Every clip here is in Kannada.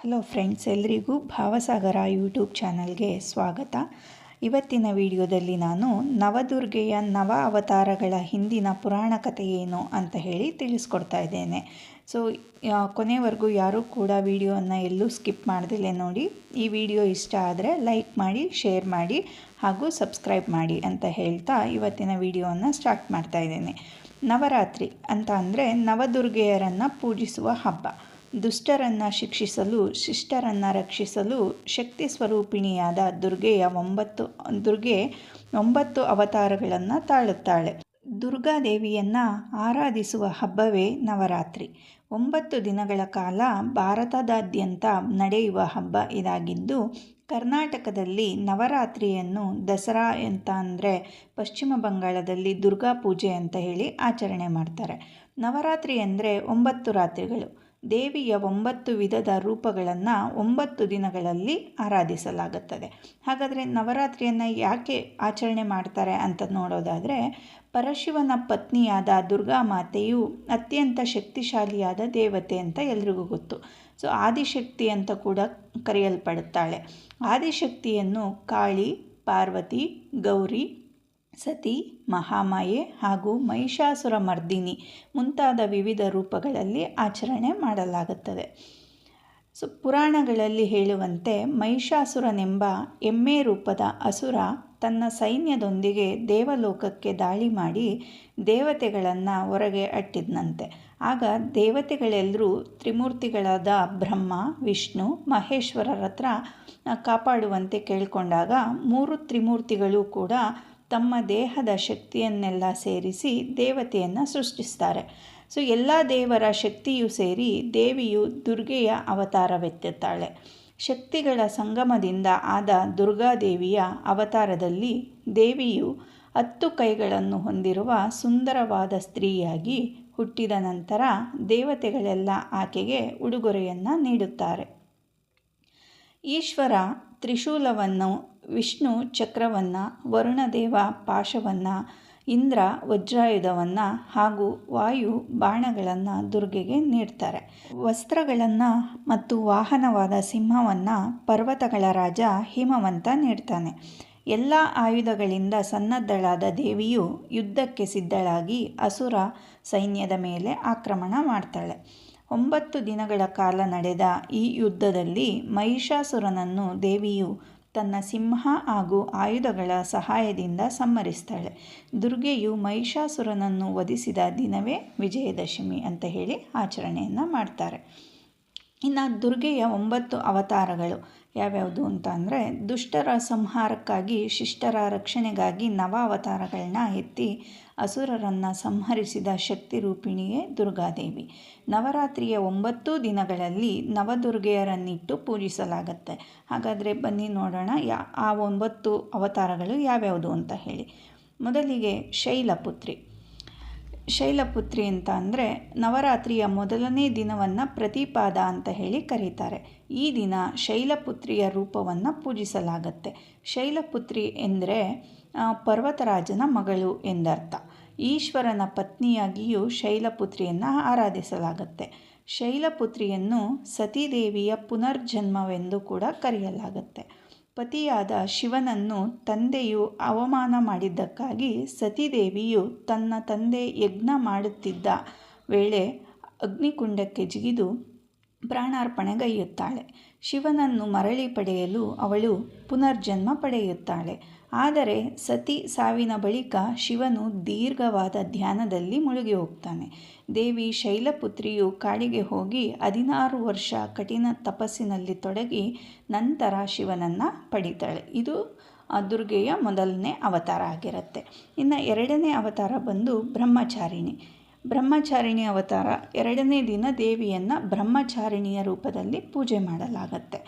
ಹಲೋ ಫ್ರೆಂಡ್ಸ್, ಎಲ್ರಿಗೂ ಭಾವಸಾಗರ ಯೂಟ್ಯೂಬ್ ಚಾನಲ್ಗೆ ಸ್ವಾಗತ. ಇವತ್ತಿನ ವಿಡಿಯೋದಲ್ಲಿ ನಾನು ನವದುರ್ಗೆಯ ನವ ಅವತಾರಗಳ ಹಿಂದಿನ ಪುರಾಣ ಕಥೆ ಏನು ಅಂತ ಹೇಳಿ ತಿಳಿಸ್ಕೊಡ್ತಾ ಇದ್ದೇನೆ. ಸೊ ಕೊನೆವರೆಗೂ ಯಾರೂ ಕೂಡ ವಿಡಿಯೋವನ್ನು ಎಲ್ಲೂ ಸ್ಕಿಪ್ ಮಾಡ್ದಿಲ್ಲೇ ನೋಡಿ. ಈ ವಿಡಿಯೋ ಇಷ್ಟ ಆದರೆ ಲೈಕ್ ಮಾಡಿ, ಶೇರ್ ಮಾಡಿ ಹಾಗೂ ಸಬ್ಸ್ಕ್ರೈಬ್ ಮಾಡಿ ಅಂತ ಹೇಳ್ತಾ ಇವತ್ತಿನ ವಿಡಿಯೋವನ್ನು ಸ್ಟಾರ್ಟ್ ಮಾಡ್ತಾ ಇದ್ದೇನೆ. ನವರಾತ್ರಿ ಅಂತ ಅಂದರೆ ನವದುರ್ಗೆಯರನ್ನು ಪೂಜಿಸುವ ಹಬ್ಬ. ದುಷ್ಟರನ್ನು ಶಿಕ್ಷಿಸಲು, ಶಿಷ್ಟರನ್ನು ರಕ್ಷಿಸಲು ಶಕ್ತಿ ಸ್ವರೂಪಿಣಿಯಾದ ದುರ್ಗೆ 9 ಅವತಾರಗಳನ್ನು ತಾಳುತ್ತಾಳೆ. ದುರ್ಗಾದೇವಿಯನ್ನು ಆರಾಧಿಸುವ ಹಬ್ಬವೇ ನವರಾತ್ರಿ. 9 ದಿನಗಳ ಕಾಲ ಭಾರತದಾದ್ಯಂತ ನಡೆಯುವ ಹಬ್ಬ ಇದಾಗಿದ್ದು, ಕರ್ನಾಟಕದಲ್ಲಿ ನವರಾತ್ರಿಯನ್ನು ದಸರಾ ಅಂತ ಅಂದರೆ ಪಶ್ಚಿಮ ಬಂಗಾಳದಲ್ಲಿ ದುರ್ಗಾ ಪೂಜೆ ಅಂತ ಹೇಳಿ ಆಚರಣೆ ಮಾಡ್ತಾರೆ. ನವರಾತ್ರಿ ಅಂದರೆ 9 ರಾತ್ರಿಗಳು. ದೇವಿಯ 9 ವಿಧದ ರೂಪಗಳನ್ನು 9 ದಿನಗಳಲ್ಲಿ ಆರಾಧಿಸಲಾಗುತ್ತದೆ. ಹಾಗಾದರೆ ನವರಾತ್ರಿಯನ್ನು ಯಾಕೆ ಆಚರಣೆ ಮಾಡ್ತಾರೆ ಅಂತ ನೋಡೋದಾದರೆ, ಪರಶಿವನ ಪತ್ನಿಯಾದ ದುರ್ಗಾ ಮಾತೆಯು ಅತ್ಯಂತ ಶಕ್ತಿಶಾಲಿಯಾದ ದೇವತೆ ಅಂತ ಎಲ್ರಿಗೂ ಗೊತ್ತು. ಸೊ ಆದಿಶಕ್ತಿ ಅಂತ ಕೂಡ ಕರೆಯಲ್ಪಡುತ್ತಾಳೆ. ಆದಿಶಕ್ತಿಯನ್ನು ಕಾಳಿ, ಪಾರ್ವತಿ, ಗೌರಿ, ಸತಿ, ಮಹಾಮಾಯೆ ಹಾಗೂ ಮಹಿಷಾಸುರ ಮರ್ದಿನಿ ಮುಂತಾದ ವಿವಿಧ ರೂಪಗಳಲ್ಲಿ ಆಚರಣೆ ಮಾಡಲಾಗುತ್ತದೆ. ಸೊ ಪುರಾಣಗಳಲ್ಲಿ ಹೇಳುವಂತೆ ಮಹಿಷಾಸುರನೆಂಬ ಎಮ್ಮೆ ರೂಪದ ಅಸುರ ತನ್ನ ಸೈನ್ಯದೊಂದಿಗೆ ದೇವಲೋಕಕ್ಕೆ ದಾಳಿ ಮಾಡಿ ದೇವತೆಗಳನ್ನು ಹೊರಗೆ ಅಟ್ಟಿದ್ನಂತೆ. ಆಗ ದೇವತೆಗಳೆಲ್ಲರೂ ತ್ರಿಮೂರ್ತಿಗಳಾದ ಬ್ರಹ್ಮ, ವಿಷ್ಣು, ಮಹೇಶ್ವರರ ಹತ್ರ ಕಾಪಾಡುವಂತೆ ಕೇಳಿಕೊಂಡಾಗ 3 ತ್ರಿಮೂರ್ತಿಗಳು ಕೂಡ ತಮ್ಮ ದೇಹದ ಶಕ್ತಿಯನ್ನೆಲ್ಲ ಸೇರಿಸಿ ದೇವತೆಯನ್ನು ಸೃಷ್ಟಿಸ್ತಾರೆ. ಸೊ ಎಲ್ಲ ದೇವರ ಶಕ್ತಿಯು ಸೇರಿ ದೇವಿಯು ದುರ್ಗೆಯ ಅವತಾರವೆತ್ತುತ್ತಾಳೆ. ಶಕ್ತಿಗಳ ಸಂಗಮದಿಂದ ಆದ ದುರ್ಗಾದೇವಿಯ ಅವತಾರದಲ್ಲಿ ದೇವಿಯು 10 ಕೈಗಳನ್ನು ಹೊಂದಿರುವ ಸುಂದರವಾದ ಸ್ತ್ರೀಯಾಗಿ ಹುಟ್ಟಿದ ನಂತರ ದೇವತೆಗಳೆಲ್ಲ ಆಕೆಗೆ ಉಡುಗೊರೆಯನ್ನು ನೀಡುತ್ತಾರೆ. ಈಶ್ವರ ತ್ರಿಶೂಲವನ್ನು, ವಿಷ್ಣು ಚಕ್ರವನ್ನು, ವರುಣದೇವ ಪಾಶವನ್ನು, ಇಂದ್ರ ವಜ್ರಾಯುಧವನ್ನು ಹಾಗೂ ವಾಯು ಬಾಣಗಳನ್ನು ದುರ್ಗೆಗೆ ನೀಡ್ತಾರೆ. ವಸ್ತ್ರಗಳನ್ನು ಮತ್ತು ವಾಹನವಾದ ಸಿಂಹವನ್ನು ಪರ್ವತಗಳ ರಾಜ ಹಿಮವಂತ ನೀಡ್ತಾನೆ. ಎಲ್ಲ ಆಯುಧಗಳಿಂದ ಸನ್ನದ್ಧಳಾದ ದೇವಿಯು ಯುದ್ಧಕ್ಕೆ ಸಿದ್ಧಳಾಗಿ ಅಸುರ ಸೈನ್ಯದ ಮೇಲೆ ಆಕ್ರಮಣ ಮಾಡ್ತಾಳೆ. 9 ದಿನಗಳ ಕಾಲ ನಡೆದ ಈ ಯುದ್ಧದಲ್ಲಿ ಮಹಿಷಾಸುರನನ್ನು ದೇವಿಯು ತನ್ನ ಸಿಂಹ ಹಾಗೂ ಆಯುಧಗಳ ಸಹಾಯದಿಂದ ಸಂಹರಿಸ್ತಾಳೆ. ದುರ್ಗೆಯು ಮಹಿಷಾಸುರನನ್ನು ವಧಿಸಿದ ದಿನವೇ ವಿಜಯದಶಮಿ ಅಂತ ಹೇಳಿ ಆಚರಣೆಯನ್ನು ಮಾಡ್ತಾರೆ. ಇನ್ನು ದುರ್ಗೆಯ 9 ಅವತಾರಗಳು ಯಾವ್ಯಾವುದು ಅಂತ ಅಂದರೆ, ದುಷ್ಟರ ಸಂಹಾರಕ್ಕಾಗಿ, ಶಿಷ್ಟರ ರಕ್ಷಣೆಗಾಗಿ ನವ ಅವತಾರಗಳನ್ನ ಎತ್ತಿ ಅಸುರರನ್ನು ಸಂಹರಿಸಿದ ಶಕ್ತಿ ರೂಪಿಣಿಯೇ ದುರ್ಗಾದೇವಿ. ನವರಾತ್ರಿಯ 9 ದಿನಗಳಲ್ಲಿ ನವದುರ್ಗೆಯರನ್ನಿಟ್ಟು ಪೂಜಿಸಲಾಗತ್ತೆ. ಹಾಗಾದರೆ ಬನ್ನಿ ನೋಡೋಣ ಆ 9 ಅವತಾರಗಳು ಯಾವ್ಯಾವುದು ಅಂತ ಹೇಳಿ. ಮೊದಲಿಗೆ ಶೈಲಪುತ್ರಿ. ಶೈಲಪುತ್ರಿ ಅಂತ ಅಂದರೆ ನವರಾತ್ರಿಯ ಮೊದಲನೇ ದಿನವನ್ನು ಪ್ರತಿಪಾದ ಅಂತ ಹೇಳಿ ಕರೀತಾರೆ. ಈ ದಿನ ಶೈಲಪುತ್ರಿಯ ರೂಪವನ್ನು ಪೂಜಿಸಲಾಗತ್ತೆ. ಶೈಲಪುತ್ರಿ ಎಂದರೆ ಪರ್ವತರಾಜನ ಮಗಳು ಎಂದರ್ಥ. ಈಶ್ವರನ ಪತ್ನಿಯಾಗಿಯೂ ಶೈಲಪುತ್ರಿಯನ್ನು ಆರಾಧಿಸಲಾಗತ್ತೆ. ಶೈಲಪುತ್ರಿಯನ್ನು ಸತೀದೇವಿಯ ಪುನರ್ಜನ್ಮವೆಂದು ಕೂಡ ಕರೆಯಲಾಗುತ್ತೆ. ಪತಿಯಾದ ಶಿವನನ್ನು ತಂದೆಯು ಅವಮಾನ ಮಾಡಿದ್ದಕ್ಕಾಗಿ ಸತೀದೇವಿಯು ತನ್ನ ತಂದೆ ಯಜ್ಞ ಮಾಡುತ್ತಿದ್ದ ವೇಳೆ ಅಗ್ನಿಕುಂಡಕ್ಕೆ ಜಿಗಿದು ಪ್ರಾಣಾರ್ಪಣೆಗೈಯುತ್ತಾಳೆ. ಶಿವನನ್ನು ಮರಳಿ ಪಡೆಯಲು ಅವಳು ಪುನರ್ಜನ್ಮ ಪಡೆಯುತ್ತಾಳೆ. ಆದರೆ ಸತಿ ಸಾವಿನ ಬಳಿಕ ಶಿವನು ದೀರ್ಘವಾದ ಧ್ಯಾನದಲ್ಲಿ ಮುಳುಗಿ ಹೋಗ್ತಾನೆ. ದೇವಿ ಶೈಲಪುತ್ರಿಯು ಕಾಡಿಗೆ ಹೋಗಿ 16 ವರ್ಷ ಕಠಿಣ ತಪಸ್ಸಿನಲ್ಲಿ ತೊಡಗಿ ನಂತರ ಶಿವನನ್ನು ಪಡಿತಾಳೆ. ಇದು ದುರ್ಗೆಯ ಮೊದಲನೇ ಅವತಾರ ಆಗಿರುತ್ತೆ. ಇನ್ನು 2ನೇ ಅವತಾರ ಬಂದು ಬ್ರಹ್ಮಚಾರಿಣಿ. ಬ್ರಹ್ಮಚಾರಿಣಿ ಅವತಾರ 2ನೇ ದಿನ ದೇವಿಯನ್ನು ಬ್ರಹ್ಮಚಾರಿಣಿಯ ರೂಪದಲ್ಲಿ ಪೂಜೆ ಮಾಡಲಾಗತ್ತೆ.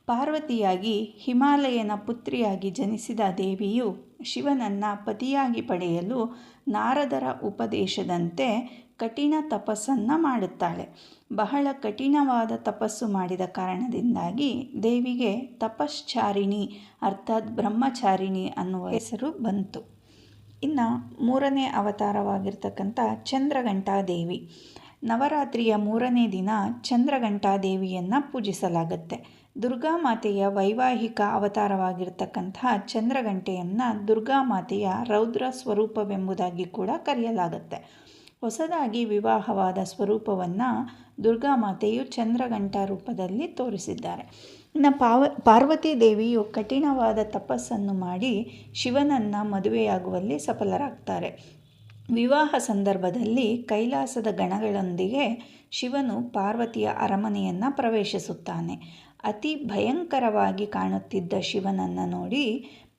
ಪಾರ್ವತಿಯಾಗಿ ಹಿಮಾಲಯನ ಪುತ್ರಿಯಾಗಿ ಜನಿಸಿದ ದೇವಿಯು ಶಿವನನ್ನು ಪತಿಯಾಗಿ ಪಡೆಯಲು ನಾರದರ ಉಪದೇಶದಂತೆ ಕಠಿಣ ತಪಸ್ಸನ್ನು ಮಾಡುತ್ತಾಳೆ. ಬಹಳ ಕಠಿಣವಾದ ತಪಸ್ಸು ಮಾಡಿದ ಕಾರಣದಿಂದಾಗಿ ದೇವಿಗೆ ತಪಶ್ಚಾರಿಣಿ ಅರ್ಥಾತ್ ಬ್ರಹ್ಮಚಾರಿಣಿ ಅನ್ನುವ ಹೆಸರು ಬಂತು. ಇನ್ನು 3ನೇ ಅವತಾರವಾಗಿರ್ತಕ್ಕಂಥ ಚಂದ್ರಘಂಟಾ ದೇವಿ. ನವರಾತ್ರಿಯ 3ನೇ ದಿನ ಚಂದ್ರಘಂಟಾ ದೇವಿಯನ್ನು ಪೂಜಿಸಲಾಗುತ್ತೆ. ದುರ್ಗಾಮಾತೆಯ ವೈವಾಹಿಕ ಅವತಾರವಾಗಿರ್ತಕ್ಕಂತಹ ಚಂದ್ರಘಂಟೆಯನ್ನು ದುರ್ಗಾಮಾತೆಯ ರೌದ್ರ ಸ್ವರೂಪವೆಂಬುದಾಗಿ ಕೂಡ ಕರೆಯಲಾಗುತ್ತೆ. ಹೊಸದಾಗಿ ವಿವಾಹವಾದ ಸ್ವರೂಪವನ್ನು ದುರ್ಗಾಮಾತೆಯು ಚಂದ್ರಘಂಟಾ ರೂಪದಲ್ಲಿ ತೋರಿಸಿದ್ದಾರೆ. ಇನ್ನು ಪಾರ್ವತಿ ದೇವಿಯು ಕಠಿಣವಾದ ತಪಸ್ಸನ್ನು ಮಾಡಿ ಶಿವನನ್ನು ಮದುವೆಯಾಗುವಲ್ಲಿ ಸಫಲರಾಗ್ತಾರೆ. ವಿವಾಹ ಸಂದರ್ಭದಲ್ಲಿ ಕೈಲಾಸದ ಗಣಗಳೊಂದಿಗೆ ಶಿವನು ಪಾರ್ವತಿಯ ಅರಮನೆಯನ್ನು ಪ್ರವೇಶಿಸುತ್ತಾನೆ. ಅತಿ ಭಯಂಕರವಾಗಿ ಕಾಣುತ್ತಿದ್ದ ಶಿವನನ್ನು ನೋಡಿ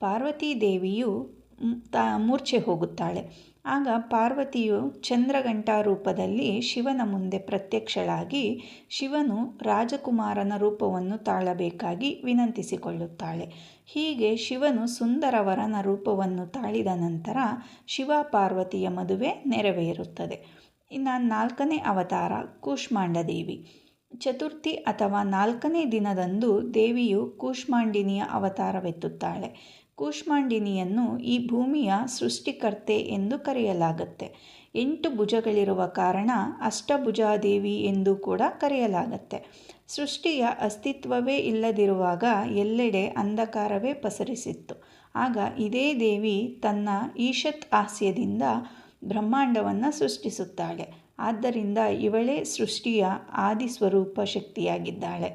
ಪಾರ್ವತೀ ದೇವಿಯು ಮೂರ್ಛೆ ಹೋಗುತ್ತಾಳೆ. ಆಗ ಪಾರ್ವತಿಯು ಚಂದ್ರಘಂಟಾ ರೂಪದಲ್ಲಿ ಶಿವನ ಮುಂದೆ ಪ್ರತ್ಯಕ್ಷಳಾಗಿ ಶಿವನು ರಾಜಕುಮಾರನ ರೂಪವನ್ನು ತಾಳಬೇಕಾಗಿ ವಿನಂತಿಸಿಕೊಳ್ಳುತ್ತಾಳೆ. ಹೀಗೆ ಶಿವನು ಸುಂದರವರನ ರೂಪವನ್ನು ತಾಳಿದ ನಂತರ ಶಿವ ಪಾರ್ವತಿಯ ಮದುವೆ ನೆರವೇರುತ್ತದೆ. ಇನ್ನು 4ನೇ ಅವತಾರ ಕೂಷ್ಮಾಂಡ ದೇವಿ. ಚತುರ್ಥಿ ಅಥವಾ 4ನೇ ದಿನದಂದು ದೇವಿಯು ಕೂಷ್ಮಾಂಡಿನಿಯ ಅವತಾರವೆತ್ತುತ್ತಾಳೆ. ಕೂಷ್ಮಾಂಡಿನಿಯನ್ನು ಈ ಭೂಮಿಯ ಸೃಷ್ಟಿಕರ್ತೆ ಎಂದು ಕರೆಯಲಾಗುತ್ತೆ. 8 ಭುಜಗಳಿರುವ ಕಾರಣ ಅಷ್ಟಭುಜಾದೇವಿ ಎಂದು ಕೂಡ ಕರೆಯಲಾಗುತ್ತೆ. ಸೃಷ್ಟಿಯ ಅಸ್ತಿತ್ವವೇ ಇಲ್ಲದಿರುವಾಗ ಎಲ್ಲೆಡೆ ಅಂಧಕಾರವೇ ಪಸರಿಸಿತ್ತು. ಆಗ ಇದೇ ದೇವಿ ತನ್ನ ಈಶತ್ ಹಾಸ್ಯದಿಂದ ಬ್ರಹ್ಮಾಂಡವನ್ನು ಸೃಷ್ಟಿಸುತ್ತಾಳೆ. ಆದ್ದರಿಂದ ಇವಳೇ ಸೃಷ್ಟಿಯ ಆದಿಸ್ವರೂಪ ಶಕ್ತಿಯಾಗಿದ್ದಾಳೆ.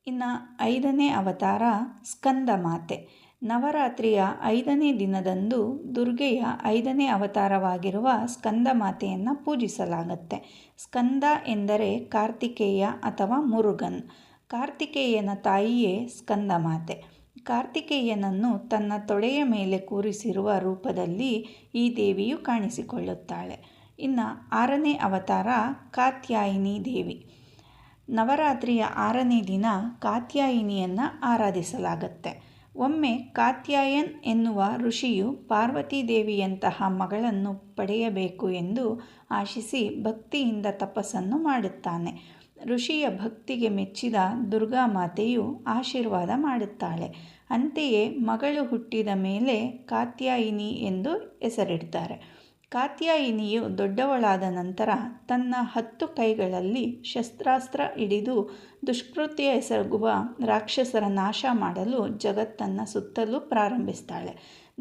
ಇನ್ನು 5ನೇ ಅವತಾರ ಸ್ಕಂದಮಾತೆ. ನವರಾತ್ರಿಯ 5ನೇ ದಿನದಂದು ದುರ್ಗೆಯ 5ನೇ ಅವತಾರವಾಗಿರುವ ಸ್ಕಂದಮಾತೆಯನ್ನು ಪೂಜಿಸಲಾಗುತ್ತೆ. ಸ್ಕಂದ ಎಂದರೆ ಕಾರ್ತಿಕೇಯ ಅಥವಾ ಮುರುಗನ್. ಕಾರ್ತಿಕೇಯನ ತಾಯಿಯೇ ಸ್ಕಂದಮಾತೆ. ಕಾರ್ತಿಕೇಯನನ್ನು ತನ್ನ ತೊಡೆಯ ಮೇಲೆ ಕೂರಿಸಿರುವ ರೂಪದಲ್ಲಿ ಈ ದೇವಿಯು ಕಾಣಿಸಿಕೊಳ್ಳುತ್ತಾಳೆ. ಇನ್ನು 6ನೇ ಅವತಾರ ಕಾತ್ಯಾಯಿನಿ ದೇವಿ. ನವರಾತ್ರಿಯ 6ನೇ ದಿನ ಕಾತ್ಯಾಯಿನಿಯನ್ನು ಆರಾಧಿಸಲಾಗುತ್ತೆ. ಒಮ್ಮೆ ಕಾತ್ಯಾಯನ್ ಎನ್ನುವ ಋಷಿಯು ಪಾರ್ವತೀ ದೇವಿಯಂತಹ ಮಗಳನ್ನು ಪಡೆಯಬೇಕು ಎಂದು ಆಶಿಸಿ ಭಕ್ತಿಯಿಂದ ತಪಸ್ಸನ್ನು ಮಾಡುತ್ತಾನೆ. ಋಷಿಯ ಭಕ್ತಿಗೆ ಮೆಚ್ಚಿದ ದುರ್ಗಾಮಾತೆಯು ಆಶೀರ್ವಾದ ಮಾಡುತ್ತಾಳೆ. ಅಂತೆಯೇ ಮಗಳು ಹುಟ್ಟಿದ ಮೇಲೆ ಕಾತ್ಯಾಯಿನಿ ಎಂದು ಹೆಸರಿಡ್ತಾರೆ. ಕಾತ್ಯಾಯಿನಿಯು ದೊಡ್ಡವಳಾದ ನಂತರ ತನ್ನ 10 ಕೈಗಳಲ್ಲಿ ಶಸ್ತ್ರಾಸ್ತ್ರ ಹಿಡಿದು ದುಷ್ಕೃತ್ಯ ಎಸಗುವ ರಾಕ್ಷಸರ ನಾಶ ಮಾಡಲು ಜಗತ್ತನ್ನು ಸುತ್ತಲು ಪ್ರಾರಂಭಿಸ್ತಾಳೆ.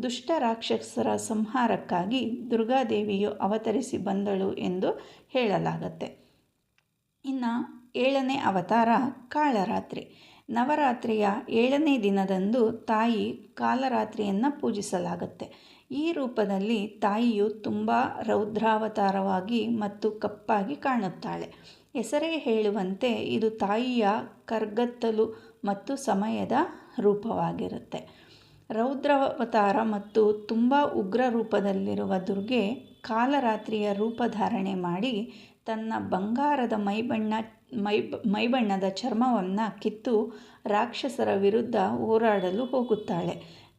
ದುಷ್ಟ ರಾಕ್ಷಸರ ಸಂಹಾರಕ್ಕಾಗಿ ದುರ್ಗಾದೇವಿಯು ಅವತರಿಸಿ ಬಂದಳು ಎಂದು ಹೇಳಲಾಗುತ್ತೆ. ಇನ್ನು 7ನೇ ಅವತಾರ ಕಾಳರಾತ್ರಿ. ನವರಾತ್ರಿಯ 7ನೇ ದಿನದಂದು ತಾಯಿ ಕಾಲರಾತ್ರಿಯನ್ನು ಪೂಜಿಸಲಾಗುತ್ತೆ. ಈ ರೂಪದಲ್ಲಿ ತಾಯಿಯು ತುಂಬ ರೌದ್ರಾವತಾರವಾಗಿ ಮತ್ತು ಕಪ್ಪಾಗಿ ಕಾಣುತ್ತಾಳೆ. ಹೆಸರೇ ಹೇಳುವಂತೆ ಇದು ತಾಯಿಯ ಕರ್ಗತ್ತಲು ಮತ್ತು ಸಮಯದ ರೂಪವಾಗಿರುತ್ತೆ. ರೌದ್ರಾವತಾರ ಮತ್ತು ತುಂಬ ಉಗ್ರ ರೂಪದಲ್ಲಿರುವ ದುರ್ಗೆ ಕಾಲರಾತ್ರಿಯ ರೂಪಧಾರಣೆ ಮಾಡಿ ತನ್ನ ಬಂಗಾರದ ಮೈಬಣ್ಣದ ಚರ್ಮವನ್ನು ಕಿತ್ತು ರಾಕ್ಷಸರ ವಿರುದ್ಧ ಹೋರಾಡಲು ಹೋಗುತ್ತಾಳೆ.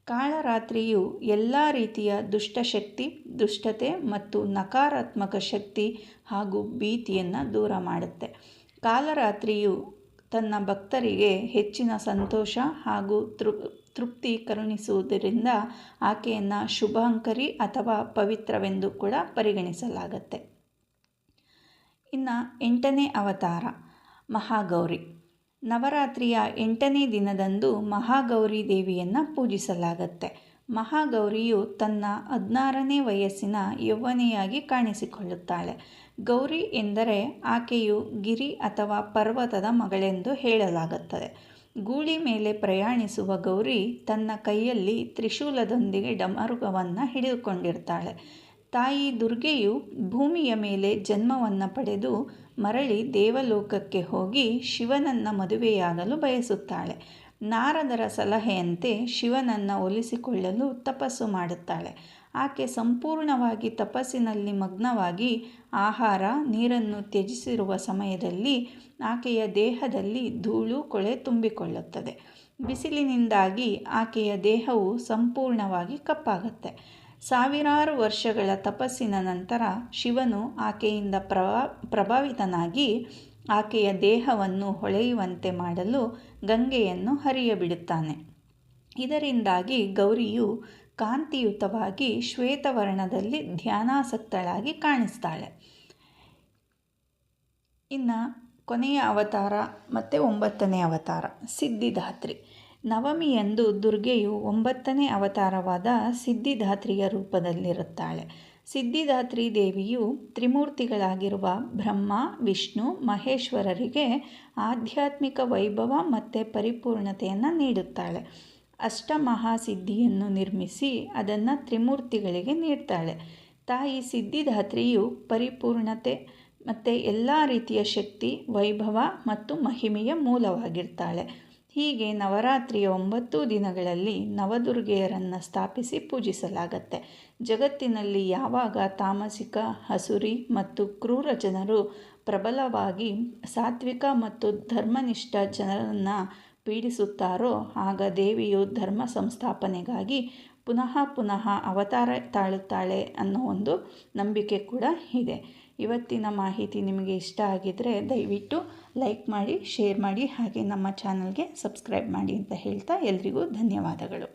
ಕಾಳರಾತ್ರಿಯು ಎಲ್ಲ ರೀತಿಯ ದುಷ್ಟಶಕ್ತಿ, ದುಷ್ಟತೆ ಮತ್ತು ನಕಾರಾತ್ಮಕ ಶಕ್ತಿ ಹಾಗೂ ಭೀತಿಯನ್ನು ದೂರ ಮಾಡುತ್ತೆ. ಕಾಲರಾತ್ರಿಯು ತನ್ನ ಭಕ್ತರಿಗೆ ಹೆಚ್ಚಿನ ಸಂತೋಷ ಹಾಗೂ ತೃಪ್ತಿ ಕರುಣಿಸುವುದರಿಂದ ಆಕೆಯನ್ನು ಶುಭಾಂಕರಿ ಅಥವಾ ಪವಿತ್ರವೆಂದು ಕೂಡ ಪರಿಗಣಿಸಲಾಗುತ್ತೆ. ಇನ್ನು 8ನೇ ಅವತಾರ ಮಹಾಗೌರಿ. ನವರಾತ್ರಿಯ 8ನೇ ದಿನದಂದು ಮಹಾಗೌರಿ ದೇವಿಯನ್ನು ಪೂಜಿಸಲಾಗುತ್ತೆ. ಮಹಾಗೌರಿಯು ತನ್ನ 16ನೇ ವಯಸ್ಸಿನ ಯೌವನೆಯಾಗಿ ಕಾಣಿಸಿಕೊಳ್ಳುತ್ತಾಳೆ. ಗೌರಿ ಎಂದರೆ ಆಕೆಯು ಗಿರಿ ಅಥವಾ ಪರ್ವತದ ಮಗಳೆಂದು ಹೇಳಲಾಗುತ್ತದೆ. ಗೂಳಿ ಮೇಲೆ ಪ್ರಯಾಣಿಸುವ ಗೌರಿ ತನ್ನ ಕೈಯಲ್ಲಿ ತ್ರಿಶೂಲದೊಂದಿಗೆ ಡಮರುಗವನ್ನು ಹಿಡಿದುಕೊಂಡಿರ್ತಾಳೆ. ತಾಯಿ ದುರ್ಗೆಯು ಭೂಮಿಯ ಮೇಲೆ ಜನ್ಮವನ್ನು ಪಡೆದು ಮರಳಿ ದೇವಲೋಕಕ್ಕೆ ಹೋಗಿ ಶಿವನನ್ನು ಮದುವೆಯಾಗಲು ಬಯಸುತ್ತಾಳೆ. ನಾರದರ ಸಲಹೆಯಂತೆ ಶಿವನನ್ನು ಒಲಿಸಿಕೊಳ್ಳಲು ತಪಸ್ಸು ಮಾಡುತ್ತಾಳೆ. ಆಕೆ ಸಂಪೂರ್ಣವಾಗಿ ತಪಸ್ಸಿನಲ್ಲಿ ಮಗ್ನವಾಗಿ ಆಹಾರ ನೀರನ್ನು ತ್ಯಜಿಸಿರುವ ಸಮಯದಲ್ಲಿ ಆಕೆಯ ದೇಹದಲ್ಲಿ ಧೂಳು ಕೊಳೆ ತುಂಬಿಕೊಳ್ಳುತ್ತದೆ. ಬಿಸಿಲಿನಿಂದಾಗಿ ಆಕೆಯ ದೇಹವು ಸಂಪೂರ್ಣವಾಗಿ ಕಪ್ಪಾಗುತ್ತೆ. ಸಾವಿರಾರು ವರ್ಷಗಳ ತಪಸ್ಸಿನ ನಂತರ ಶಿವನು ಆಕೆಯಿಂದ ಪ್ರಭಾವಿತನಾಗಿ ಆಕೆಯ ದೇಹವನ್ನು ಹೊಳೆಯುವಂತೆ ಮಾಡಲು ಗಂಗೆಯನ್ನು ಹರಿಯಬಿಡುತ್ತಾನೆ. ಇದರಿಂದಾಗಿ ಗೌರಿಯು ಕಾಂತಿಯುತವಾಗಿ ಶ್ವೇತವರ್ಣದಲ್ಲಿ ಧ್ಯಾನಾಸಕ್ತಳಾಗಿ ಕಾಣಿಸ್ತಾಳೆ. ಇನ್ನು ಕೊನೆಯ ಅವತಾರ ಮತ್ತು 9ನೇ ಅವತಾರ ಸಿದ್ಧಿದಾತ್ರಿ. ನವಮಿಯಂದು ದುರ್ಗೆಯು 9ನೇ ಅವತಾರವಾದ ಸಿದ್ಧಿದಾತ್ರಿಯ ರೂಪದಲ್ಲಿರುತ್ತಾಳೆ. ಸಿದ್ಧಿದಾತ್ರಿ ದೇವಿಯು ತ್ರಿಮೂರ್ತಿಗಳಾಗಿರುವ ಬ್ರಹ್ಮ, ವಿಷ್ಣು, ಮಹೇಶ್ವರರಿಗೆ ಆಧ್ಯಾತ್ಮಿಕ ವೈಭವ ಮತ್ತು ಪರಿಪೂರ್ಣತೆಯನ್ನು ನೀಡುತ್ತಾಳೆ. ಅಷ್ಟಮಹಾಸಿದ್ಧಿಯನ್ನು ನಿರ್ಮಿಸಿ ಅದನ್ನು ತ್ರಿಮೂರ್ತಿಗಳಿಗೆ ನೀಡ್ತಾಳೆ. ತಾಯಿ ಸಿದ್ಧಿದಾತ್ರಿಯು ಪರಿಪೂರ್ಣತೆ ಮತ್ತು ಎಲ್ಲ ರೀತಿಯ ಶಕ್ತಿ, ವೈಭವ ಮತ್ತು ಮಹಿಮೆಯ ಮೂಲವಾಗಿರ್ತಾಳೆ. ಹೀಗೆ ನವರಾತ್ರಿಯ 9 ದಿನಗಳಲ್ಲಿ ನವದುರ್ಗೆಯರನ್ನು ಸ್ಥಾಪಿಸಿ ಪೂಜಿಸಲಾಗತ್ತೆ. ಜಗತ್ತಿನಲ್ಲಿ ಯಾವಾಗ ತಾಮಸಿಕ, ಹಸುರಿ ಮತ್ತು ಕ್ರೂರ ಜನರು ಪ್ರಬಲವಾಗಿ ಸಾತ್ವಿಕ ಮತ್ತು ಧರ್ಮನಿಷ್ಠ ಜನರನ್ನು ಪೀಡಿಸುತ್ತಾರೋ ಆಗ ದೇವಿಯು ಧರ್ಮ ಸಂಸ್ಥಾಪನೆಗಾಗಿ ಪುನಃ ಅವತಾರ ತಾಳುತ್ತಾಳೆ ಅನ್ನೋ ಒಂದು ನಂಬಿಕೆ ಕೂಡ ಇದೆ. ಇವತ್ತಿನ ಮಾಹಿತಿ ನಿಮಗೆ ಇಷ್ಟ ಆಗಿದ್ದರೆ ದಯವಿಟ್ಟು ಲೈಕ್ ಮಾಡಿ, ಶೇರ್ ಮಾಡಿ, ಹಾಗೆ ನಮ್ಮ ಚಾನಲ್ಗೆ ಸಬ್ಸ್ಕ್ರೈಬ್ ಮಾಡಿ ಅಂತ ಹೇಳ್ತಾ ಎಲ್ರಿಗೂ ಧನ್ಯವಾದಗಳು.